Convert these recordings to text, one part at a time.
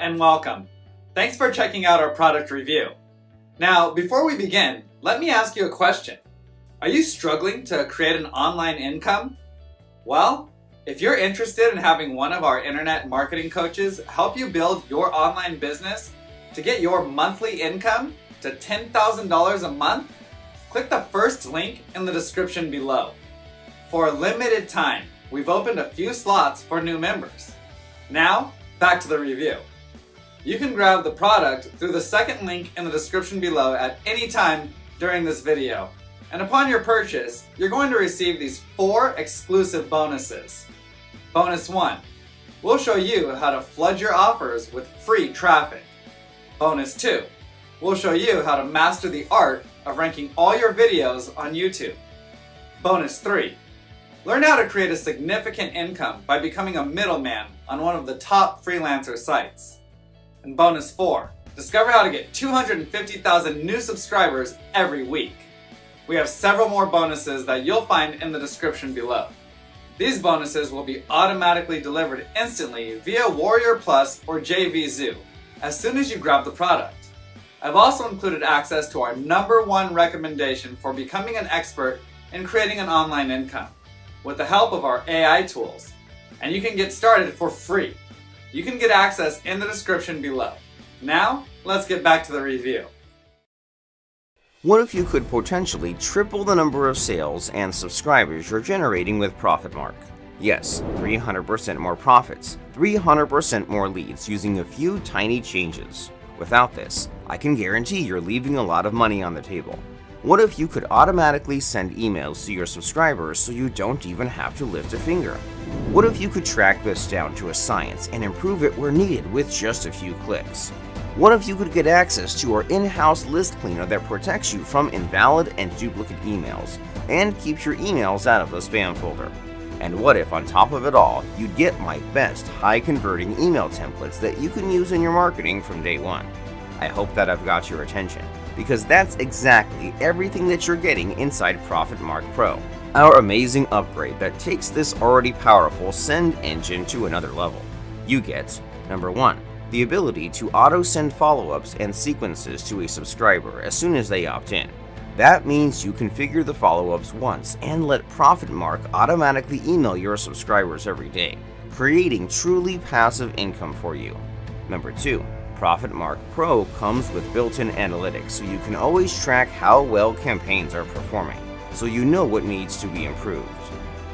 and welcome. Thanks for checking out our product review. Now, before we begin, let me ask you a question. Are you struggling to create an online income? Well, if you're interested in having one of our internet marketing coaches help you build your online business to get your monthly income to $10,000 a month, click the first link in the description below. For a limited time, we've opened a few slots for new members. Now, back to the review. You can grab the product through the second link in the description below at any time during this video. And upon your purchase, you're going to receive these 4 exclusive bonuses. Bonus 1. We'll show you how to flood your offers with free traffic. Bonus 2. We'll show you how to master the art of ranking all your videos on YouTube. Bonus 3. Learn how to create a significant income by becoming a middleman on one of the top freelancer sites. And bonus 4, discover how to get 250,000 new subscribers every week. We have several more bonuses that you'll find in the description below. These bonuses will be automatically delivered instantly via Warrior Plus or JVZoo as soon as you grab the product. I've also included access to our #1 recommendation for becoming an expert in creating an online income with the help of our AI tools. And you can get started for free. You can get access in the description below. Now, let's get back to the review. What if you could potentially triple the number of sales and subscribers you're generating with ProfitMarc? Yes, 300% more profits, 300% more leads using a few tiny changes. Without this, I can guarantee you're leaving a lot of money on the table. What if you could automatically send emails to your subscribers so you don't even have to lift a finger? What if you could track this down to a science and improve it where needed with just a few clicks? What if you could get access to our in-house list cleaner that protects you from invalid and duplicate emails and keeps your emails out of the spam folder? And what if on top of it all, you'd get my best high-converting email templates that you can use in your marketing from day one? I hope that I've got your attention, because that's exactly everything that you're getting inside ProfitMarc Pro, our amazing upgrade that takes this already powerful send engine to another level. You get, number 1, the ability to auto-send follow-ups and sequences to a subscriber as soon as they opt in. That means you configure the follow-ups once and let ProfitMarc automatically email your subscribers every day, creating truly passive income for you. Number 2, ProfitMarc Pro comes with built-in analytics so you can always track how well campaigns are performing, so you know what needs to be improved.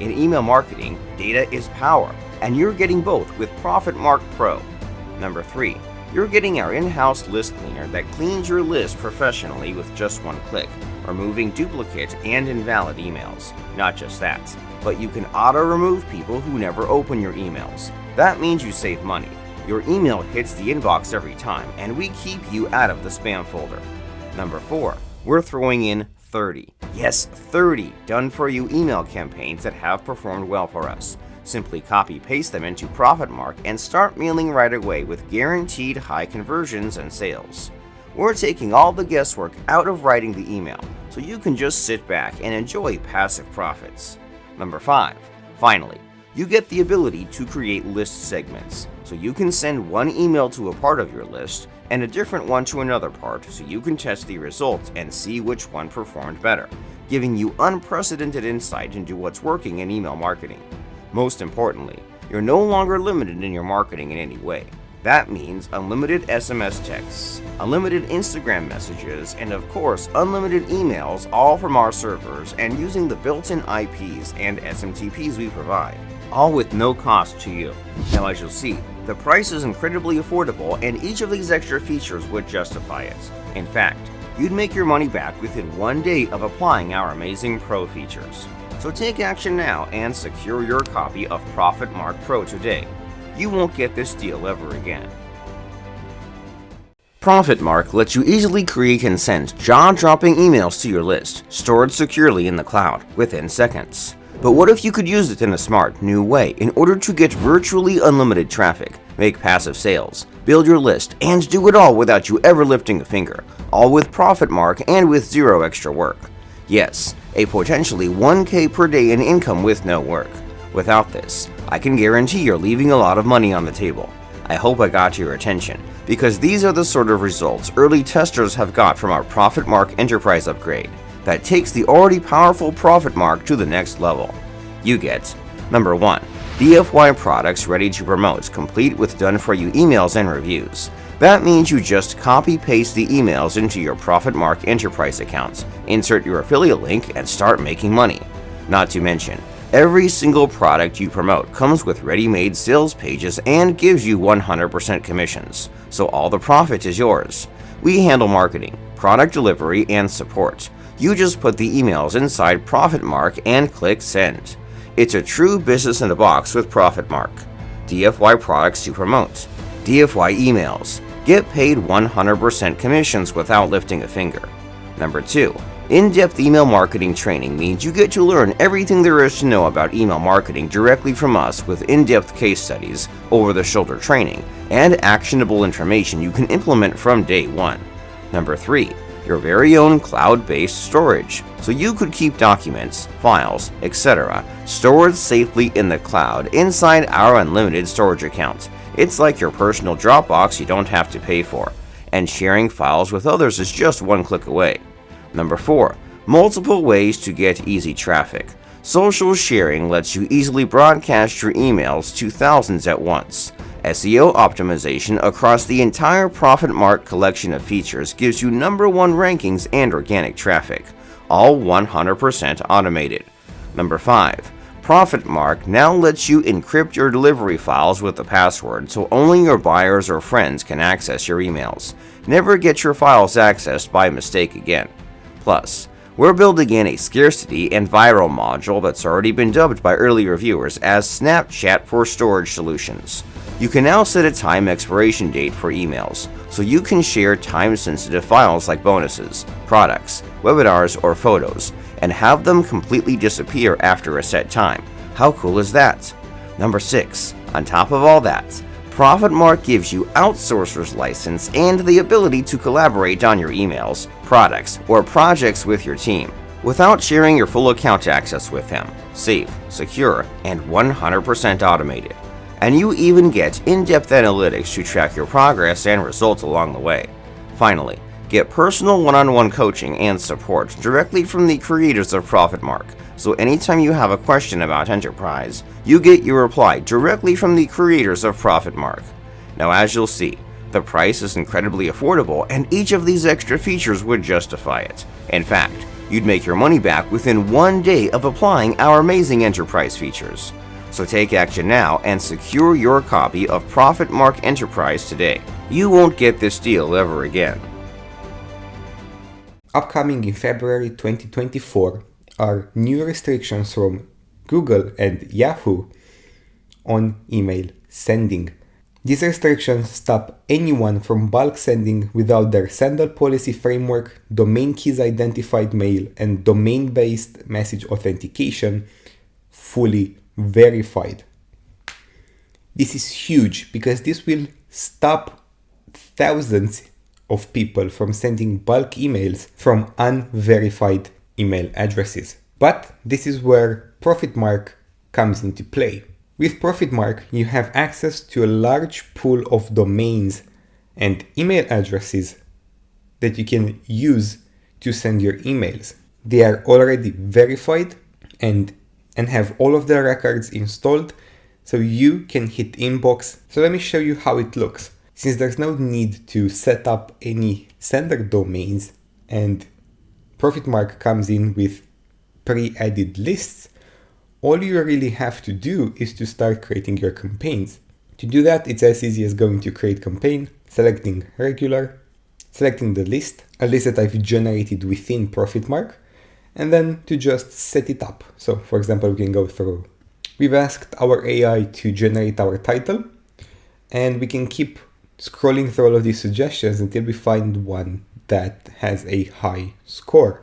In email marketing, data is power, and you're getting both with ProfitMarc Pro. Number 3, you're getting our in-house list cleaner that cleans your list professionally with just one click, removing duplicate and invalid emails. Not just that, but you can auto-remove people who never open your emails. That means you save money. Your email hits the inbox every time, and we keep you out of the spam folder. Number 4, we're throwing in 30. Yes, 30 done-for-you email campaigns that have performed well for us. Simply copy-paste them into ProfitMarc and start mailing right away with guaranteed high conversions and sales. We're taking all the guesswork out of writing the email, so you can just sit back and enjoy passive profits. Number 5, finally, you get the ability to create list segments, so you can send one email to a part of your list and a different one to another part so you can test the results and see which one performed better, giving you unprecedented insight into what's working in email marketing. Most importantly, you're no longer limited in your marketing in any way. That means unlimited SMS texts, unlimited Instagram messages, and of course unlimited emails, all from our servers and using the built-in IPs and SMTPs we provide, all with no cost to you. Now, as you'll see, the price is incredibly affordable and each of these extra features would justify it. In fact, you'd make your money back within 1 day of applying our amazing Pro features. So take action now and secure your copy of ProfitMarc Pro today. You won't get this deal ever again. ProfitMarc lets you easily create and send jaw-dropping emails to your list, stored securely in the cloud within seconds. But what if you could use it in a smart, new way in order to get virtually unlimited traffic, make passive sales, build your list, and do it all without you ever lifting a finger, all with ProfitMarc and with zero extra work? Yes, a potentially 1K per day in income with no work. Without this, I can guarantee you're leaving a lot of money on the table. I hope I got your attention, because these are the sort of results early testers have got from our ProfitMarc Enterprise upgrade that takes the already powerful ProfitMarc to the next level. You get number 1. DFY products ready to promote, complete with done-for-you emails and reviews. That means you just copy-paste the emails into your ProfitMarc Enterprise account, insert your affiliate link, and start making money. Not to mention, every single product you promote comes with ready-made sales pages and gives you 100% commissions, so all the profit is yours. We handle marketing, product delivery, and support. You just put the emails inside ProfitMarc and click send. It's a true business in a box with ProfitMarc. DFY products to promote. DFY emails. Get paid 100% commissions without lifting a finger. Number 2. In-depth email marketing training means you get to learn everything there is to know about email marketing directly from us with in-depth case studies, over-the-shoulder training, and actionable information you can implement from day one. Number 3. Your very own cloud-based storage, so you could keep documents, files, etc. stored safely in the cloud inside our unlimited storage account. It's like your personal Dropbox you don't have to pay for, and sharing files with others is just one click away. Number 4. Multiple ways to get easy traffic. Social sharing lets you easily broadcast your emails to thousands at once. SEO optimization across the entire ProfitMarc collection of features gives you number 1 rankings and organic traffic, all 100% automated. Number 5. ProfitMarc now lets you encrypt your delivery files with a password so only your buyers or friends can access your emails. Never get your files accessed by mistake again. Plus, we're building in a scarcity and viral module that's already been dubbed by early reviewers as Snapchat for storage solutions. You can now set a time expiration date for emails, so you can share time-sensitive files like bonuses, products, webinars, or photos, and have them completely disappear after a set time. How cool is that? Number 6. On top of all that, ProfitMarc gives you outsourcer's license and the ability to collaborate on your emails, products, or projects with your team without sharing your full account access with them. Safe, secure, and 100% automated. And you even get in-depth analytics to track your progress and results along the way. Finally, get personal one-on-one coaching and support directly from the creators of ProfitMarc, so anytime you have a question about enterprise, you get your reply directly from the creators of ProfitMarc. Now, as you'll see, the price is incredibly affordable and each of these extra features would justify it. In fact, you'd make your money back within 1 day of applying our amazing enterprise features. So take action now and secure your copy of ProfitMarc Enterprise today. You won't get this deal ever again. Upcoming in February 2024 are new restrictions from Google and Yahoo on email sending. These restrictions stop anyone from bulk sending without their sender policy framework, domain keys identified mail, and domain-based message authentication fully verified. This is huge because this will stop thousands of people from sending bulk emails from unverified email addresses. But this is where ProfitMarc comes into play. With ProfitMarc, you have access to a large pool of domains and email addresses that you can use to send your emails. They are already verified and have all of their records installed, so you can hit inbox. So let me show you how it looks. Since there's no need to set up any sender domains and ProfitMarc comes in with pre-added lists, all you really have to do is to start creating your campaigns. To do that, it's as easy as going to create campaign, selecting regular, selecting the list, a list that I've generated within ProfitMarc, and then to just set it up. So for example, we can go through. We've asked our AI to generate our title, and we can keep scrolling through all of these suggestions until we find one that has a high score.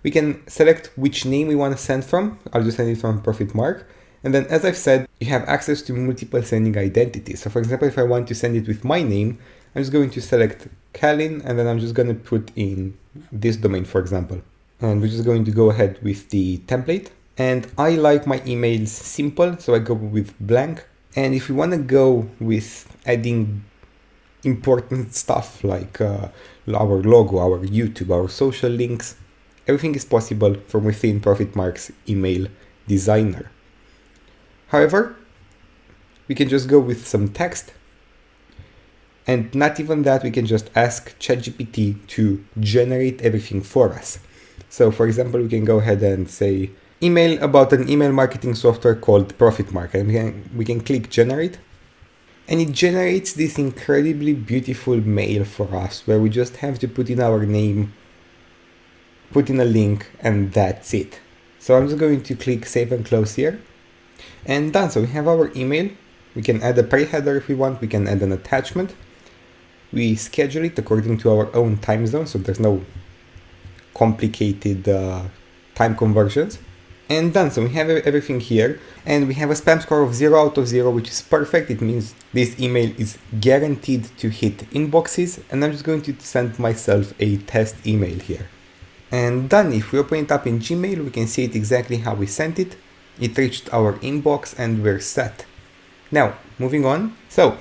We can select which name we want to send from. I'll just send it from ProfitMarc. And then, as I've said, you have access to multiple sending identities. So for example, if I want to send it with my name, I'm just going to select Kalin, and then I'm just going to put in this domain, for example. And we're just going to go ahead with the template. And I like my emails simple, so I go with blank. And if you want to go with adding important stuff like our logo, our YouTube, our social links, everything is possible from within ProfitMarc's email designer. However, we can just go with some text, and not even that, we can just ask ChatGPT to generate everything for us. So for example, we can go ahead and say email about an email marketing software called ProfitMarc, and we can click generate, and it generates this incredibly beautiful mail for us where we just have to put in our name, put in a link, and that's it. So I'm just going to click save and close here, and done. So we have our email. We can add a pre-header if we want, we can add an attachment. We schedule it according to our own time zone, so there's no complicated time conversions. And done. So we have everything here, and we have a spam score of 0 out of 0, which is perfect. It means this email is guaranteed to hit inboxes, and I'm just going to send myself a test email here. And done. If we open it up in Gmail, we can see it exactly how we sent it. It reached our inbox and we're set. Now, moving on. So,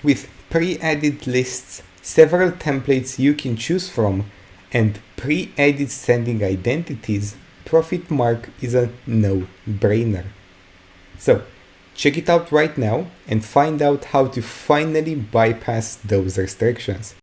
with pre-added lists, several templates you can choose from, and pre-added sending identities, ProfitMarc is a no-brainer. So, check it out right now and find out how to finally bypass those restrictions.